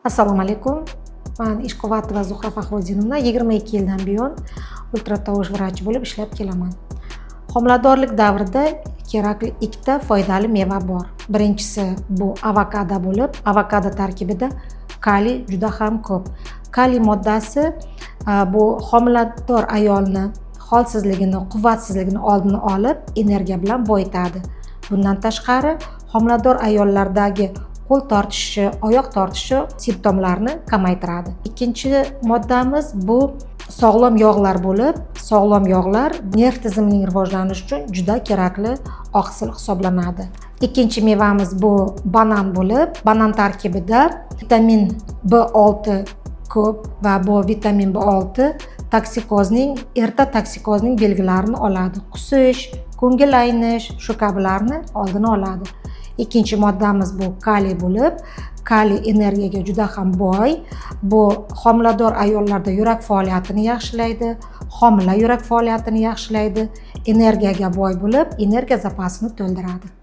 Assalomu alaykum. Men Ishquvvat va Zuhra Faxruddinovna 22 yildan buyon ultratovush vrachi bo'lib ishlab kelaman. Homiladorlik davrida kerakli ikkita foydali meva bor. Birinchisi bu avokado bo'lib, avokado tarkibida kaliy juda ham ko'p. Kaliy moddasi bu homilador ayolni holsizligini, quvvatsizligini oldini olib, energiya bilan boyitadi. Bundan tashqari, homilador ayollardagi qo'l tortishi, oyoq tortishi simptomlarini kamaytiradi. Ikkinchi moddamiz bu sog'lom yog'lar bo'lib, sog'lom yog'lar nerv tizimining rivojlanishi uchun juda kerakli oqsil hisoblanadi. Ikkinchi mevamiz bu banan bo'lib, banan tarkibida vitamin B6 ko'p va bu vitamin B6 erta toksikozning belgilarini oladi. Qusish, ko'ngil aynish, shu kabilarni oldini oladi. Ikkinchi moddamiz bu kaliy bo'lib, kaliy energiyaga juda ham boy. Bu homilador ayollarda yurak faoliyatini yaxshilaydi, homila yurak faoliyatini yaxshilaydi, energiyaga boy bo'lib, energiya zapasini to'ldiradi.